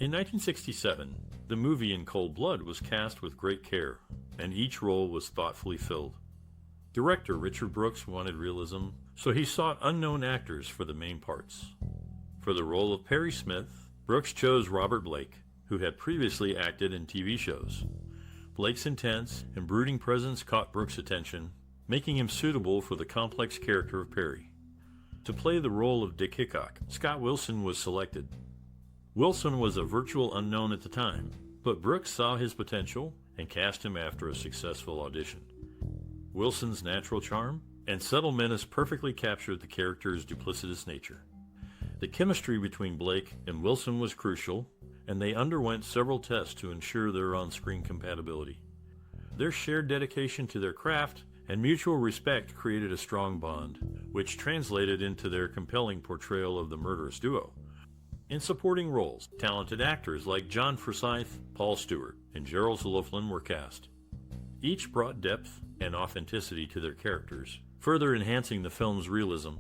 In 1967, the movie In Cold Blood was cast with great care, and each role was thoughtfully filled. Director Richard Brooks wanted realism, so he sought unknown actors for the main parts. For the role of Perry Smith, Brooks chose Robert Blake, who had previously acted in TV shows. Blake's intense and brooding presence caught Brooks' attention, making him suitable for the complex character of Perry. To play the role of Dick Hickock, Scott Wilson was selected. Wilson was a virtual unknown at the time, but Brooks saw his potential and cast him after a successful audition. Wilson's natural charm and subtle menace perfectly captured the character's duplicitous nature. The chemistry between Blake and Wilson was crucial, and they underwent several tests to ensure their on-screen compatibility. Their shared dedication to their craft and mutual respect created a strong bond, which translated into their compelling portrayal of the murderous duo. In supporting roles, talented actors like John Forsythe, Paul Stewart, and Gerald were cast. Each brought depth and authenticity to their characters, further enhancing the film's realism.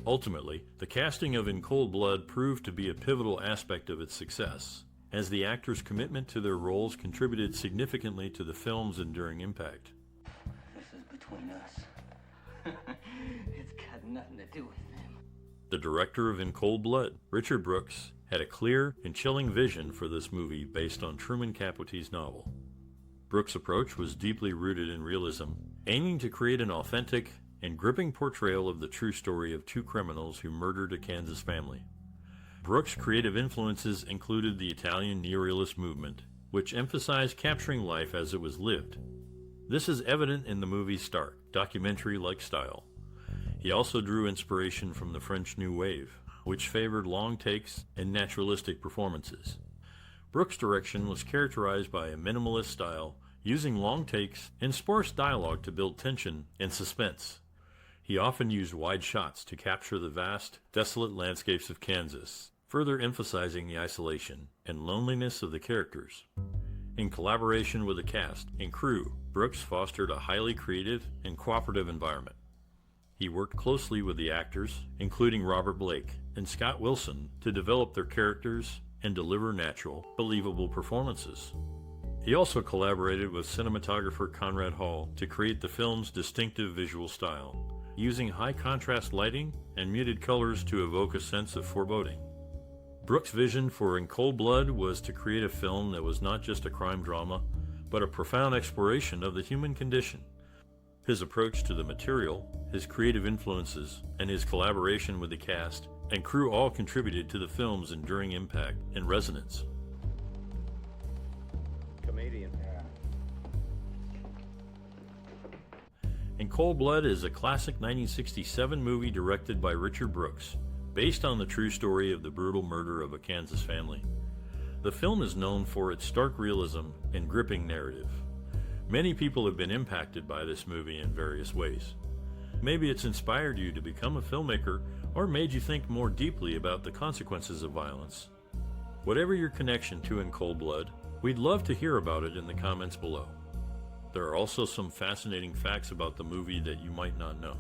Ultimately, the casting of In Cold Blood proved to be a pivotal aspect of its success, as the actors' commitment to their roles contributed significantly to the film's enduring impact. This is between us. It's got nothing to do with them. The director of In Cold Blood, Richard Brooks, had a clear and chilling vision for this movie based on Truman Capote's novel. Brooks' approach was deeply rooted in realism, aiming to create an authentic and gripping portrayal of the true story of two criminals who murdered a Kansas family. Brooks' creative influences included the Italian neorealist movement, which emphasized capturing life as it was lived. This is evident in the movie's stark, documentary-like style. He also drew inspiration from the French New Wave, which favored long takes and naturalistic performances. Brooks' direction was characterized by a minimalist style, using long takes and sparse dialogue to build tension and suspense. He often used wide shots to capture the vast, desolate landscapes of Kansas, further emphasizing the isolation and loneliness of the characters. In collaboration with the cast and crew, Brooks fostered a highly creative and cooperative environment. He worked closely with the actors, including Robert Blake and Scott Wilson, to develop their characters and deliver natural, believable performances. He also collaborated with cinematographer Conrad Hall to create the film's distinctive visual style, using high-contrast lighting and muted colors to evoke a sense of foreboding. Brooks' vision for In Cold Blood was to create a film that was not just a crime drama, but a profound exploration of the human condition. His approach to the material, his creative influences, and his collaboration with the cast and crew all contributed to the film's enduring impact and resonance. Comedian. In Cold Blood is a classic 1967 movie directed by Richard Brooks, based on the true story of the brutal murder of a Kansas family. The film is known for its stark realism and gripping narrative. Many people have been impacted by this movie in various ways. Maybe it's inspired you to become a filmmaker or made you think more deeply about the consequences of violence. Whatever your connection to In Cold Blood, we'd love to hear about it in the comments below. There are also some fascinating facts about the movie that you might not know.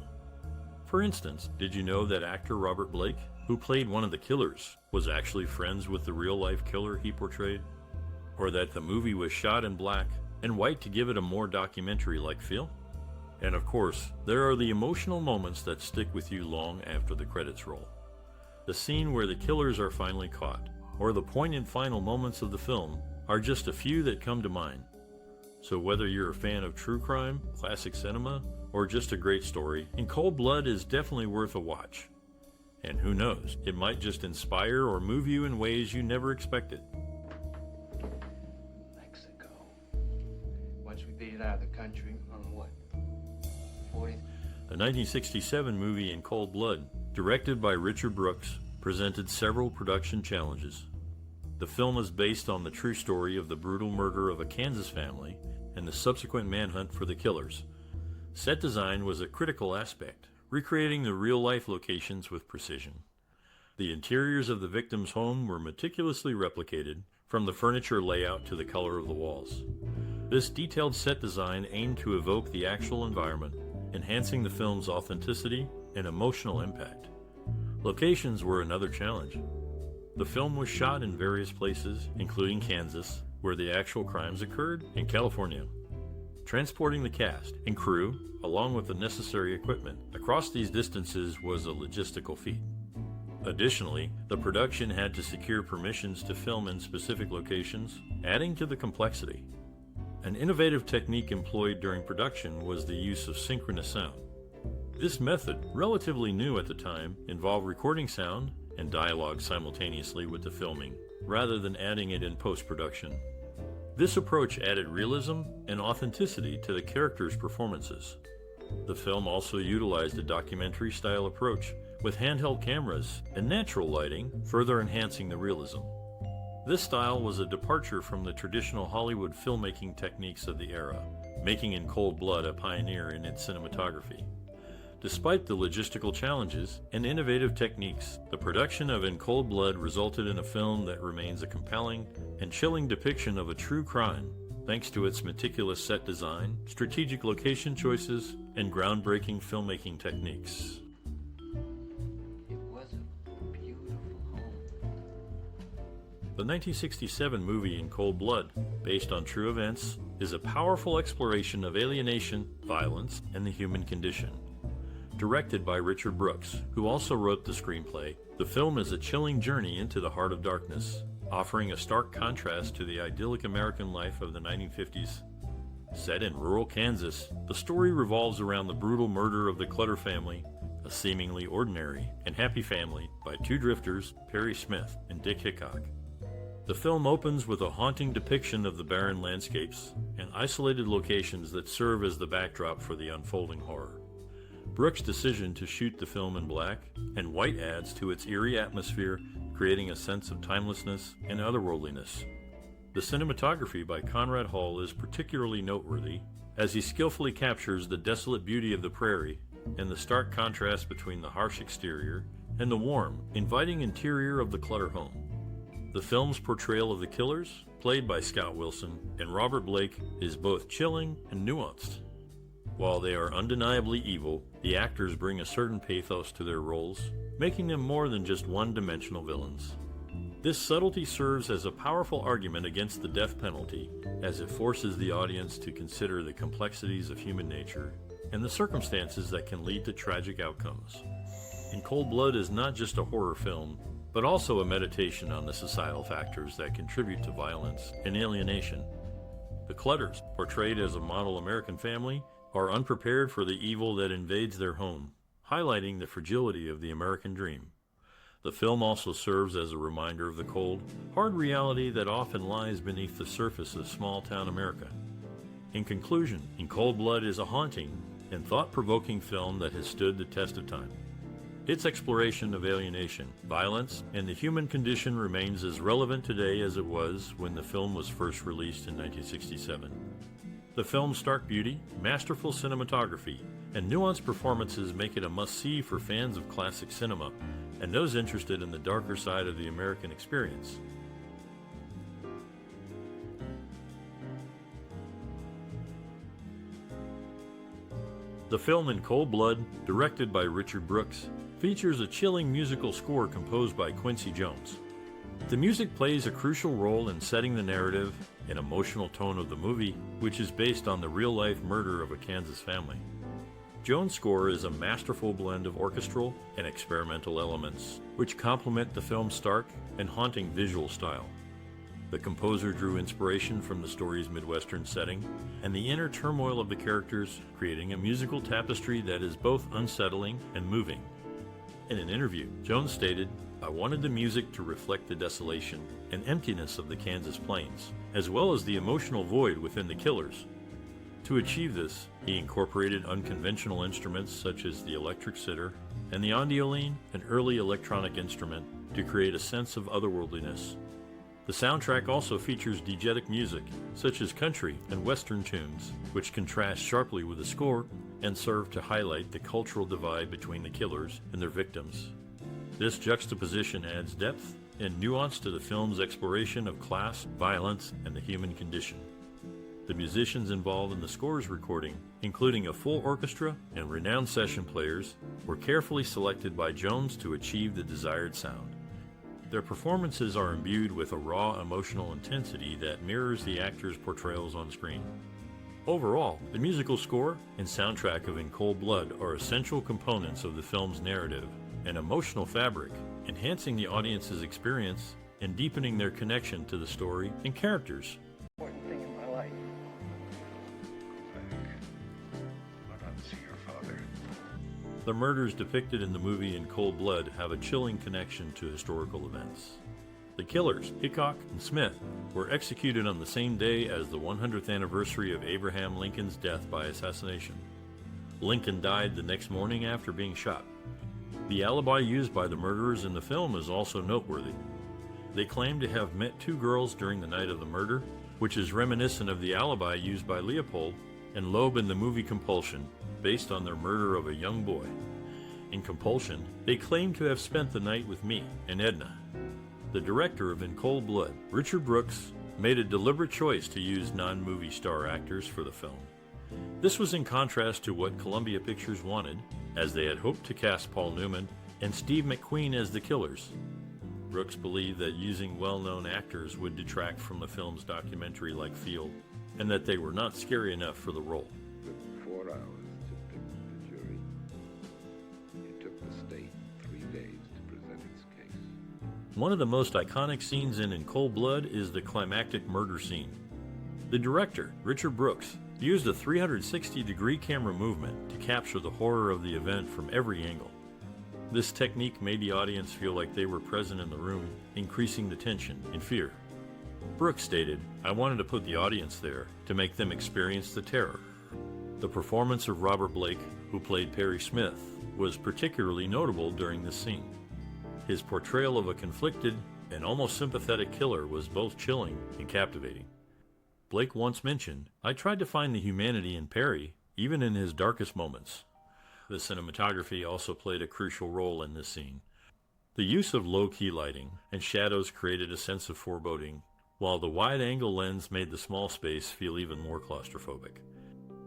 For instance, did you know that actor Robert Blake, who played one of the killers, was actually friends with the real-life killer he portrayed? Or that the movie was shot in black and white to give it a more documentary-like feel? And of course, there are the emotional moments that stick with you long after the credits roll. The scene where the killers are finally caught, or the poignant final moments of the film, are just a few that come to mind. So whether you're a fan of true crime, classic cinema, or just a great story, In Cold Blood is definitely worth a watch. And who knows, it might just inspire or move you in ways you never expected. Mexico. Once we beat it out of the country, on what? 40? The 1967 movie In Cold Blood, directed by Richard Brooks, presented several production challenges. The film is based on the true story of the brutal murder of a Kansas family and the subsequent manhunt for the killers. Set design was a critical aspect, recreating the real-life locations with precision. The interiors of the victim's home were meticulously replicated, from the furniture layout to the color of the walls. This detailed set design aimed to evoke the actual environment, enhancing the film's authenticity and emotional impact. Locations were another challenge. The film was shot in various places, including Kansas, where the actual crimes occurred, and California. Transporting the cast and crew, along with the necessary equipment, across these distances was a logistical feat. Additionally, the production had to secure permissions to film in specific locations, adding to the complexity. An innovative technique employed during production was the use of synchronous sound. This method, relatively new at the time, involved recording sound and dialogue simultaneously with the filming, rather than adding it in post-production. This approach added realism and authenticity to the characters' performances. The film also utilized a documentary-style approach with handheld cameras and natural lighting, further enhancing the realism. This style was a departure from the traditional Hollywood filmmaking techniques of the era, making In Cold Blood a pioneer in its cinematography. Despite the logistical challenges and innovative techniques, the production of In Cold Blood resulted in a film that remains a compelling and chilling depiction of a true crime, thanks to its meticulous set design, strategic location choices, and groundbreaking filmmaking techniques. It was a beautiful home. The 1967 movie In Cold Blood, based on true events, is a powerful exploration of alienation, violence, and the human condition. Directed by Richard Brooks, who also wrote the screenplay, the film is a chilling journey into the heart of darkness, offering a stark contrast to the idyllic American life of the 1950s. Set in rural Kansas, the story revolves around the brutal murder of the Clutter family, a seemingly ordinary and happy family by two drifters, Perry Smith and Dick Hickock. The film opens with a haunting depiction of the barren landscapes and isolated locations that serve as the backdrop for the unfolding horror. Brooks' decision to shoot the film in black and white adds to its eerie atmosphere, creating a sense of timelessness and otherworldliness. The cinematography by Conrad Hall is particularly noteworthy, as he skillfully captures the desolate beauty of the prairie and the stark contrast between the harsh exterior and the warm, inviting interior of the Clutter home. The film's portrayal of the killers, played by Scott Wilson and Robert Blake, is both chilling and nuanced. While they are undeniably evil, the actors bring a certain pathos to their roles, making them more than just one-dimensional villains. This subtlety serves as a powerful argument against the death penalty, as it forces the audience to consider the complexities of human nature and the circumstances that can lead to tragic outcomes. In Cold Blood is not just a horror film, but also a meditation on the societal factors that contribute to violence and alienation. The Clutters, portrayed as a model American family, are unprepared for the evil that invades their home, highlighting the fragility of the American dream. The film also serves as a reminder of the cold, hard reality that often lies beneath the surface of small-town America. In conclusion, In Cold Blood is a haunting and thought-provoking film that has stood the test of time. Its exploration of alienation, violence, and the human condition remains as relevant today as it was when the film was first released in 1967. The film's stark beauty, masterful cinematography, and nuanced performances make it a must-see for fans of classic cinema and those interested in the darker side of the American experience. The film In Cold Blood, directed by Richard Brooks, features a chilling musical score composed by Quincy Jones. The music plays a crucial role in setting the narrative and emotional tone of the movie, which is based on the real-life murder of a Kansas family. Jones' score is a masterful blend of orchestral and experimental elements, which complement the film's stark and haunting visual style. The composer drew inspiration from the story's Midwestern setting and the inner turmoil of the characters, creating a musical tapestry that is both unsettling and moving. In an interview, Jones stated, "I wanted the music to reflect the desolation and emptiness of the Kansas plains, as well as the emotional void within the killers. To achieve this, he incorporated unconventional instruments such as the electric sitar and the ondioline, an early electronic instrument, to create a sense of otherworldliness. The soundtrack also features diegetic music, such as country and western tunes, which contrast sharply with the score and serve to highlight the cultural divide between the killers and their victims. This juxtaposition adds depth and nuance to the film's exploration of class, violence, and the human condition. The musicians involved in the score's recording, including a full orchestra and renowned session players, were carefully selected by Jones to achieve the desired sound. Their performances are imbued with a raw emotional intensity that mirrors the actors' portrayals on screen. Overall, the musical score and soundtrack of In Cold Blood are essential components of the film's narrative and emotional fabric, enhancing the audience's experience and deepening their connection to the story and characters. Important thing in my life. Why not see your father? The murders depicted in the movie In Cold Blood have a chilling connection to historical events. The killers, Hickock and Smith, were executed on the same day as the 100th anniversary of Abraham Lincoln's death by assassination. Lincoln died the next morning after being shot. The alibi used by the murderers in the film is also noteworthy. They claim to have met two girls during the night of the murder, which is reminiscent of the alibi used by Leopold and Loeb in the movie Compulsion, based on their murder of a young boy. In Compulsion, they claim to have spent the night with me and Edna. The director of In Cold Blood, Richard Brooks, made a deliberate choice to use non-movie star actors for the film. This was in contrast to what Columbia Pictures wanted, as they had hoped to cast Paul Newman and Steve McQueen as the killers. Brooks believed that using well-known actors would detract from the film's documentary-like feel, and that they were not scary enough for the role. Took 4 hours to pick the jury. It took the state 3 days to present its case. One of the most iconic scenes in Cold Blood is the climactic murder scene. The director, Richard Brooks, used a 360-degree camera movement to capture the horror of the event from every angle. This technique made the audience feel like they were present in the room, increasing the tension and fear. Brooks stated, "I wanted to put the audience there to make them experience the terror." The performance of Robert Blake, who played Perry Smith, was particularly notable during this scene. His portrayal of a conflicted and almost sympathetic killer was both chilling and captivating. Blake once mentioned, "I tried to find the humanity in Perry, even in his darkest moments." The cinematography also played a crucial role in this scene. The use of low-key lighting and shadows created a sense of foreboding, while the wide-angle lens made the small space feel even more claustrophobic.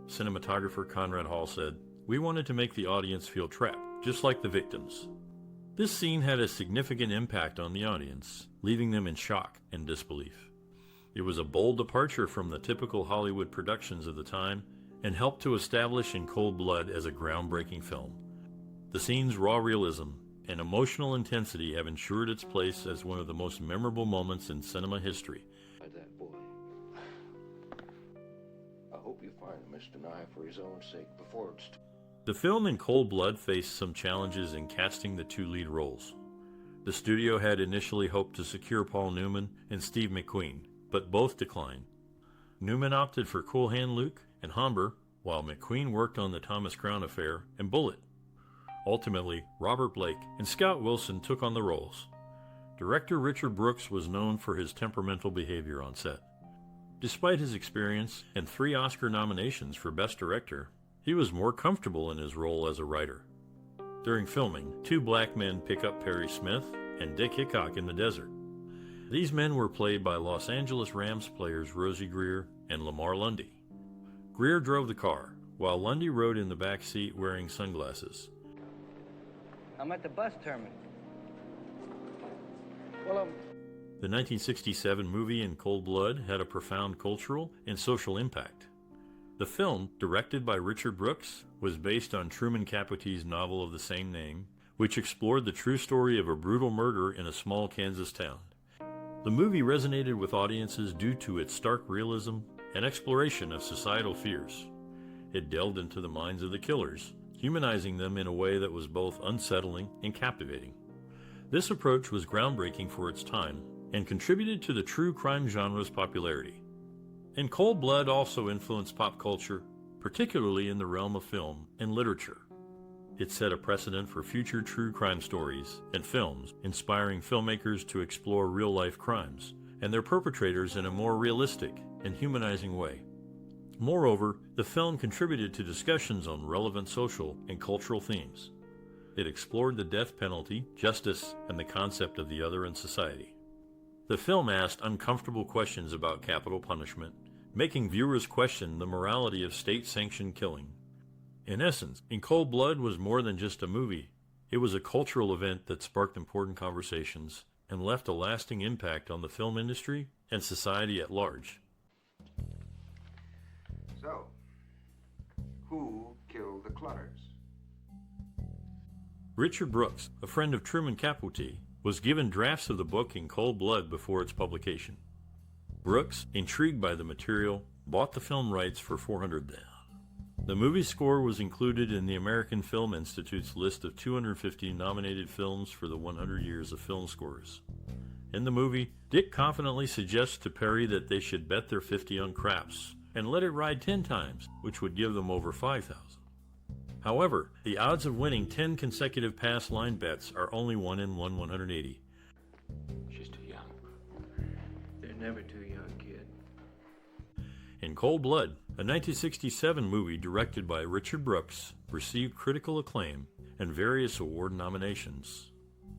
Cinematographer Conrad Hall said, "We wanted to make the audience feel trapped, just like the victims." This scene had a significant impact on the audience, leaving them in shock and disbelief. It was a bold departure from the typical Hollywood productions of the time and helped to establish In Cold Blood as a groundbreaking film. The scene's raw realism and emotional intensity have ensured its place as one of the most memorable moments in cinema history. That boy. I hope you find Mr. Nye for his own sake before it's The film In Cold Blood faced some challenges in casting the two lead roles. The studio had initially hoped to secure Paul Newman and Steve McQueen, but both declined. Newman opted for Cool Hand Luke and Homber, while McQueen worked on the Thomas Crown Affair and Bullet. Ultimately, Robert Blake and Scout Wilson took on the roles. Director Richard Brooks was known for his temperamental behavior on set. Despite his experience and 3 Oscar nominations for Best Director, he was more comfortable in his role as a writer. During filming, 2 black men pick up Perry Smith and Dick Hickock in the desert. These men were played by Los Angeles Rams players Rosie Geer and Lamar Lundy. Geer drove the car, while Lundy rode in the back seat wearing sunglasses. I'm at the bus terminal. Well, The 1967 movie In Cold Blood had a profound cultural and social impact. The film, directed by Richard Brooks, was based on Truman Capote's novel of the same name, which explored the true story of a brutal murder in a small Kansas town. The movie resonated with audiences due to its stark realism and exploration of societal fears. It delved into the minds of the killers, humanizing them in a way that was both unsettling and captivating. This approach was groundbreaking for its time and contributed to the true crime genre's popularity. In Cold Blood also influenced pop culture, particularly in the realm of film and literature. It set a precedent for future true crime stories and films, inspiring filmmakers to explore real-life crimes and their perpetrators in a more realistic and humanizing way. Moreover, the film contributed to discussions on relevant social and cultural themes. It explored the death penalty, justice, and the concept of the other in society. The film asked uncomfortable questions about capital punishment, making viewers question the morality of state-sanctioned killing. In essence, In Cold Blood was more than just a movie. It was a cultural event that sparked important conversations, and left a lasting impact on the film industry and society at large. So, who killed the Clutters? Richard Brooks, a friend of Truman Capote, was given drafts of the book in cold blood before its publication. Brooks, intrigued by the material, bought the film rights for $400. The movie's score was included in the American Film Institute's list of 250 nominated films for the 100 Years of Film Scores. In the movie, Dick confidently suggests to Perry that they should bet their 50 on craps and let it ride 10 times, which would give them over 5,000. However, the odds of winning 10 consecutive pass line bets are only 1 in 180. She's too young. They're never too young, kid. In Cold Blood, a 1967 movie directed by Richard Brooks, received critical acclaim and various award nominations.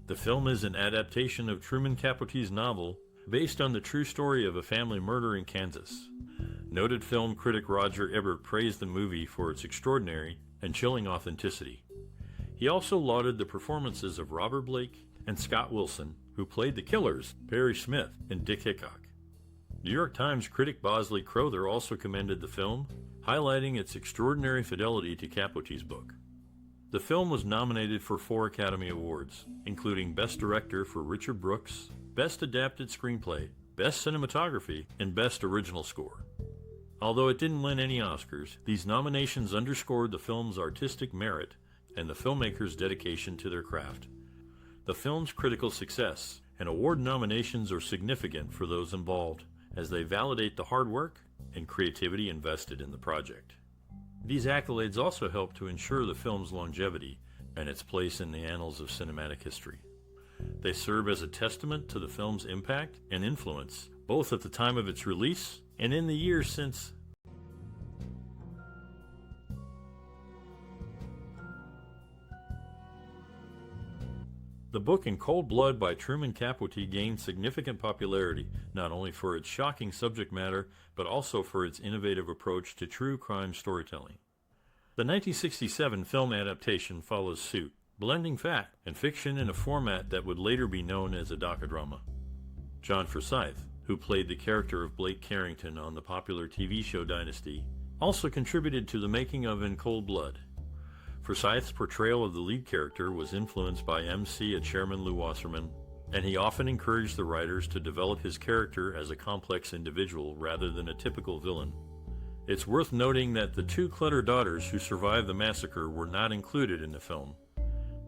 The film is an adaptation of Truman Capote's novel based on the true story of a family murder in Kansas. Noted film critic Roger Ebert praised the movie for its extraordinary and chilling authenticity. He also lauded the performances of Robert Blake and Scott Wilson, who played the killers, Perry Smith and Dick Hickock. New York Times critic Bosley Crowther also commended the film, highlighting its extraordinary fidelity to Capote's book. The film was nominated for 4 Academy Awards, including Best Director for Richard Brooks, Best Adapted Screenplay, Best Cinematography, and Best Original Score. Although it didn't win any Oscars, these nominations underscored the film's artistic merit and the filmmakers' dedication to their craft. The film's critical success and award nominations are significant for those involved, as they validate the hard work and creativity invested in the project. These accolades also help to ensure the film's longevity and its place in the annals of cinematic history. They serve as a testament to the film's impact and influence, both at the time of its release and in the years since. The book In Cold Blood by Truman Capote gained significant popularity, not only for its shocking subject matter, but also for its innovative approach to true crime storytelling. The 1967 film adaptation follows suit, blending fact and fiction in a format that would later be known as a docudrama. John Forsythe, who played the character of Blake Carrington on the popular TV show Dynasty, also contributed to the making of In Cold Blood. Forsythe's portrayal of the lead character was influenced by MC and Chairman Lew Wasserman, and he often encouraged the writers to develop his character as a complex individual rather than a typical villain. It's worth noting that the 2 Clutter daughters who survived the massacre were not included in the film.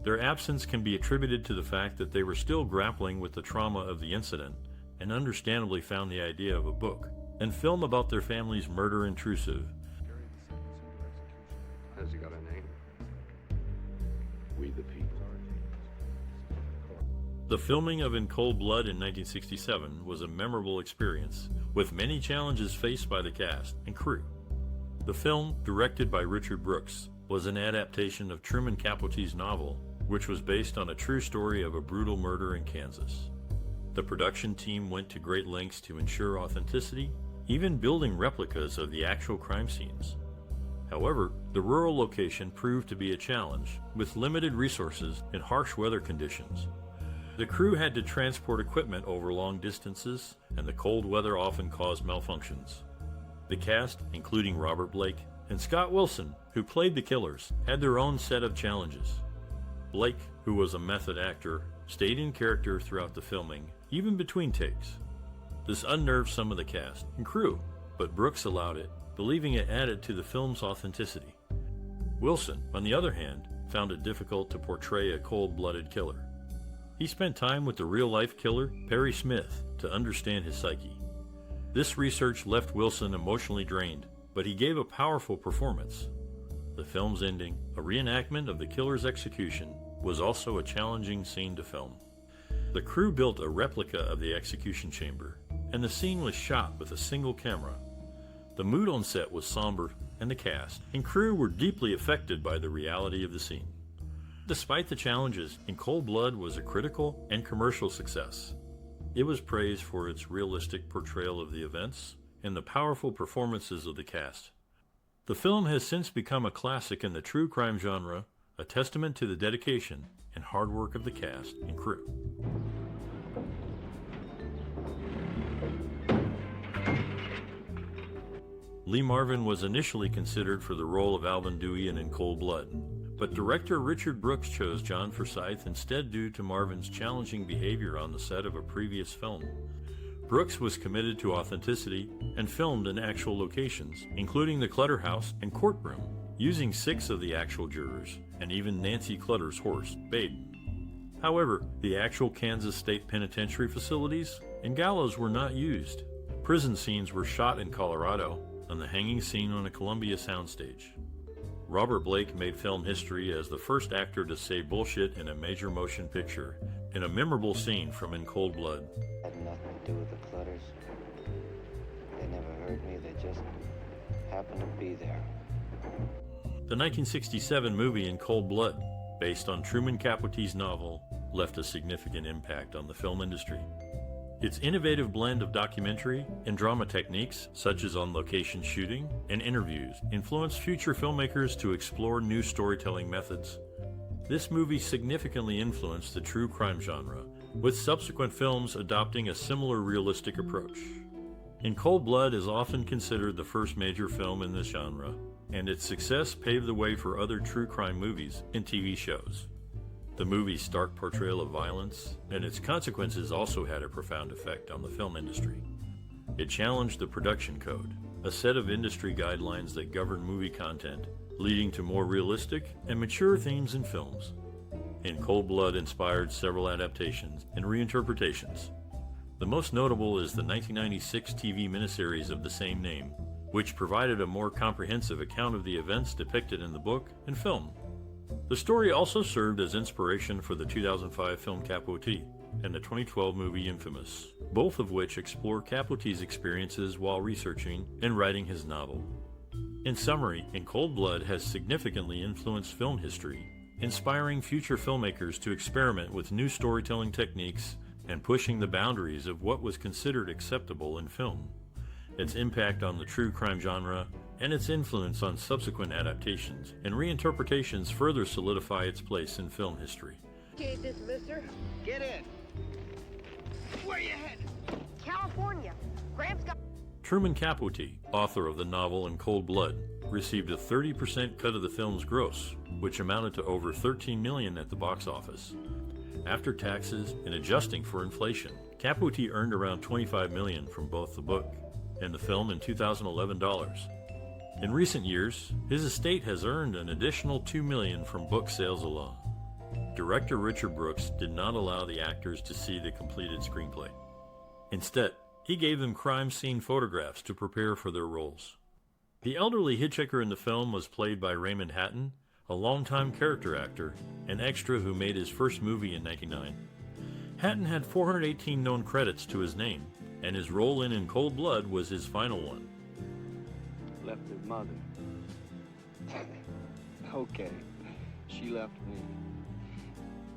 Their absence can be attributed to the fact that they were still grappling with the trauma of the incident, and understandably found the idea of a book and film about their family's murder intrusive. Has he got a name? We the people. The filming of In Cold Blood in 1967 was a memorable experience, with many challenges faced by the cast and crew. The film, directed by Richard Brooks, was an adaptation of Truman Capote's novel, which was based on a true story of a brutal murder in Kansas. The production team went to great lengths to ensure authenticity, even building replicas of the actual crime scenes. However, the rural location proved to be a challenge, with limited resources and harsh weather conditions. The crew had to transport equipment over long distances, and the cold weather often caused malfunctions. The cast, including Robert Blake and Scott Wilson, who played the killers, had their own set of challenges. Blake, who was a method actor, stayed in character throughout the filming, even between takes. This unnerved some of the cast and crew, but Brooks allowed it, believing it added to the film's authenticity. Wilson, on the other hand, found it difficult to portray a cold-blooded killer. He spent time with the real-life killer, Perry Smith, to understand his psyche. This research left Wilson emotionally drained, but he gave a powerful performance. The film's ending, a reenactment of the killer's execution, was also a challenging scene to film. The crew built a replica of the execution chamber, and the scene was shot with a single camera. The mood on set was somber, and the cast and crew were deeply affected by the reality of the scene. Despite the challenges, In Cold Blood was a critical and commercial success. It was praised for its realistic portrayal of the events and the powerful performances of the cast. The film has since become a classic in the true crime genre, a testament to the dedication and hard work of the cast and crew. Lee Marvin was initially considered for the role of Alvin Dewey in Cold Blood, but director Richard Brooks chose John Forsythe instead due to Marvin's challenging behavior on the set of a previous film. Brooks was committed to authenticity and filmed in actual locations, including the Clutter house and courtroom, using 6 of the actual jurors, and even Nancy Clutter's horse, Baden. However, the actual Kansas State Penitentiary facilities and gallows were not used. Prison scenes were shot in Colorado, and the hanging scene on a Columbia soundstage. Robert Blake made film history as the first actor to say bullshit in a major motion picture, in a memorable scene from In Cold Blood. Had nothing to do with the Clutters. They never hurt me, they just happened to be there. The 1967 movie In Cold Blood, based on Truman Capote's novel, left a significant impact on the film industry. Its innovative blend of documentary and drama techniques, such as on-location shooting and interviews, influenced future filmmakers to explore new storytelling methods. This movie significantly influenced the true crime genre, with subsequent films adopting a similar realistic approach. In Cold Blood is often considered the first major film in this genre, and its success paved the way for other true crime movies and TV shows. The movie's stark portrayal of violence and its consequences also had a profound effect on the film industry. It challenged the production code, a set of industry guidelines that govern movie content, leading to more realistic and mature themes in films. In Cold Blood inspired several adaptations and reinterpretations. The most notable is the 1996 TV miniseries of the same name, which provided a more comprehensive account of the events depicted in the book and film. The story also served as inspiration for the 2005 film Capote and the 2012 movie Infamous, both of which explore Capote's experiences while researching and writing his novel. In summary, In Cold Blood has significantly influenced film history, inspiring future filmmakers to experiment with new storytelling techniques and pushing the boundaries of what was considered acceptable in film. Its impact on the true crime genre and its influence on subsequent adaptations and reinterpretations further solidify its place in film history. Okay, this mister. Get in. Where you headed? California. Gramps got... Truman Capote, author of the novel In Cold Blood, received a 30% cut of the film's gross, which amounted to over $13 million at the box office. After taxes and adjusting for inflation, Capote earned around $25 million from both the book and the film in 2011 dollars. In recent years, his estate has earned an additional $2 million from book sales alone. Director Richard Brooks did not allow the actors to see the completed screenplay. Instead, he gave them crime scene photographs to prepare for their roles. The elderly hitchhiker in the film was played by Raymond Hatton, a longtime character actor, an extra who made his first movie in '99. Hatton had 418 known credits to his name, and his role in Cold Blood was his final one. Left his mother. Okay, she left me.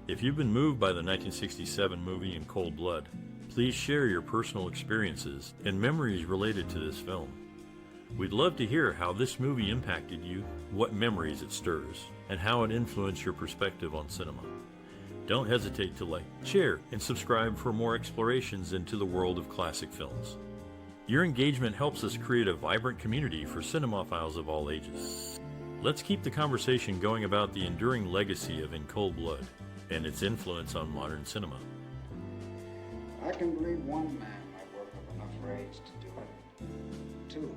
If you've been moved by the 1967 movie In Cold Blood, please share your personal experiences and memories related to this film. We'd love to hear how this movie impacted you, what memories it stirs, and how it influenced your perspective on cinema. Don't hesitate to like, share, and subscribe for more explorations into the world of classic films. Your engagement helps us create a vibrant community for cinemaphiles of all ages. Let's keep the conversation going about the enduring legacy of In Cold Blood and its influence on modern cinema. I can believe one man might work up enough rage to do it. Two.